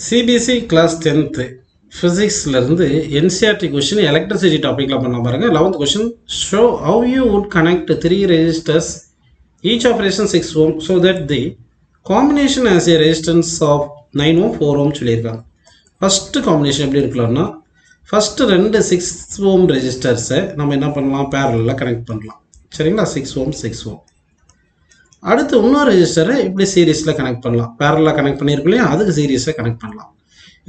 CBSE class 10th ஃபிசிக்ஸ்லேருந்து NCERT question electricity டாப்பிக்கில் பண்ண பாருங்க. 11th question show how you would connect 3 resistors each of resistance 6 ohm so that the combination has a resistance of 9 ohm 4 ohm சொல்லியிருக்காங்க. First combination எப்படி இருக்கலாம்னா, first 2 6 ohm ரெசிஸ்டர்ஸை நம்ம என்ன பண்ணலாம், பேரலில் கனெக்ட் பண்ணலாம். சரிங்களா, 6 ohm 6 ohm. அடுத்து இன்னொரு ரெசிஸ்டரை இப்படி சீரீஸில் கனெக்ட் பண்ணலாம். பேரலில் கனெக்ட் பண்ணியிருக்கோம் இல்லையா, அதுக்கு சீரீஸில் கனெக்ட் பண்ணலாம்.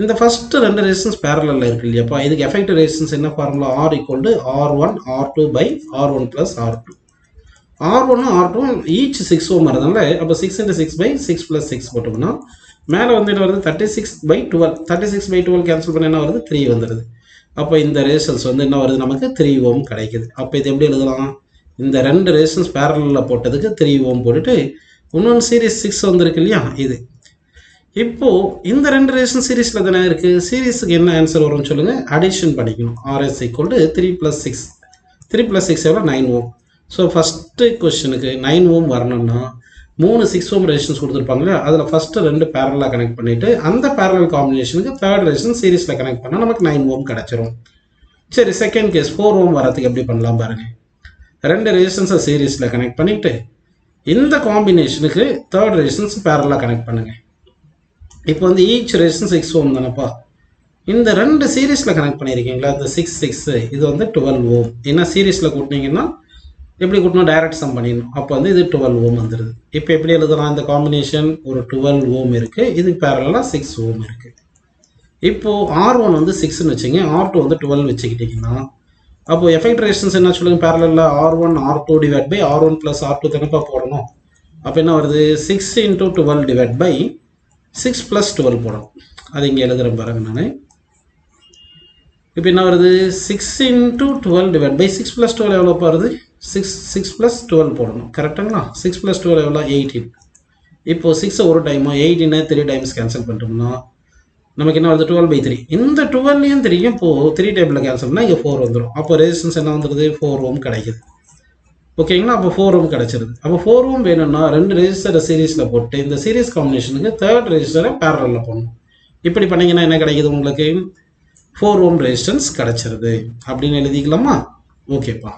இந்த ஃபஸ்ட்டு 2 ரெசிஸ்டன்ஸ் பேரலில் இருக்கு இல்லையாப்பா, இதுக்கு எஃபெக்டிவ் ரெசிஸ்டன்ஸ் என்ன formula, R = R1 R2 by R1 plus R2. R1 R2 each 6 ohm வரதுனால அப்போ 6 × 6 by 6 plus 6 போட்டோம்னா மேலே வந்து என்ன வருது, 36/12. 36/12 கேன்சல் பண்ண என்ன வருது, 3 வந்துடுது. அப்போ இந்த ரெசிஸ்டன்ஸ் வந்து என்ன வருது, நமக்கு 3 ohm கிடைக்குது. அப்போ இது எப்படி எழுதலாம், இந்த 2 ரெசிஸ்டன்ஸ் பேரலில் போட்டதுக்கு 3 ohm போட்டுட்டு இன்னொன்று சீரீஸ் 6 வந்துருக்கு இல்லையா இது. இப்போது இந்த 2 ரெசிஸ்டன்ஸ் சீரீஸில் தானே இருக்குது, சீரீஸுக்கு என்ன ஆன்சர் வரும்னு சொல்லுங்கள், அடிஷன் பண்ணிக்கணும். RS = 3 + 6. 3 + 6 எவ்வளோ, 9 ohm. ஸோ ஃபஸ்ட்டு கொஸ்டினுக்கு 9 ohm வரணும்னா 3 6 ohm ரெசிஸ்டன்ஸ் கொடுத்துருப்பாங்களே, அதில் ஃபஸ்ட்டு 2 பேரலாக கனெக்ட் பண்ணிவிட்டு அந்த பேரலல் காம்பினேஷனுக்கு 3rd ரெசிஸ்டன்ஸ் சீரீஸில் கனெக்ட் பண்ணால் நமக்கு 9 ohm கிடச்சிரும். சரி, செகண்ட் கேஸ் 4 ohm வரதுக்கு எப்படி பண்ணலாம் பாருங்கள். 2 ரெசிஸ்டன்ஸை சீரீஸில் கனெக்ட் பண்ணிவிட்டு இந்த காம்பினேஷனுக்கு 3rd ரெசிஸ்டன்ஸ் பேரலாக கனெக்ட் பண்ணுங்கள். இப்போ வந்து ஈச் ரெசிஸ்டன்ஸ் 6 ohm தானேப்பா, இந்த 2 சீரீஸில் கனெக்ட் பண்ணியிருக்கீங்களா, இந்த 6 6 இது வந்து 12 ohm. ஏன்னா சீரீஸில் கூட்டினீங்கன்னா எப்படி கூட்டணும், டைரக்ட் சம் பண்ணிடணும். அப்போ வந்து இது 12 ohm வந்துடுது. இப்போ எப்படி எழுதலாம், இந்த காம்பினேஷன் ஒரு 12 ohm இருக்குது, இது பேரலாக 6 ohm இருக்குது. இப்போது R1 வந்து 6ன்னு வச்சுங்க, R2 வந்து 12 வச்சுக்கிட்டிங்கன்னா அப்போது எஃபெக்ட் ரெசிஸ்டன்ஸ் என்ன சொல்லுங்க, பேரலில் R1 R2 / R1 plus R2 தானேப்பா போடணும். அப்போ என்ன வருது, 6 × 12 / 6 + 12 போடணும். அது இங்கே எழுதுகிறேன் பாருங்க நான். இப்போ என்ன வருது, 6 × 12 / 6 + 12 எவ்வளோ வருது, 6 + 12 போடணும். கரெக்டுங்களா, 6 + 12 எவ்வளோ, 18. இப்போது 6 ஒரு டைமோ 18 3 டைம்ஸ் கேன்சல் பண்ணிட்டோம்னா நமக்கு என்ன வருது, 12/3. இந்த 12யும் 3யும் இப்போது 3 டேபிளில் கேன்சல் பண்ணால் இங்கே 4 வந்துடும். அப்போ ரெசிஸ்டன்ஸ் என்ன வந்துடுது, 4 ohm கிடைக்குது. ஓகேங்களா, அப்போ 4 ohm கிடச்சிருது. அப்போ 4 ohm வேணும்னா 2 ரெசிஸ்டரை சீரீஸில் போட்டு இந்த சீரீஸ் காம்பினேஷனுக்கு 3rd ரெசிஸ்டரை பேரலில் போடணும். இப்படி பண்ணிங்கன்னா என்ன கிடைக்குது, உங்களுக்கு 4 ohm ரெசிஸ்டன்ஸ் கிடச்சிருது அப்படின்னு எழுதிக்கலாமா. ஓகேப்பா.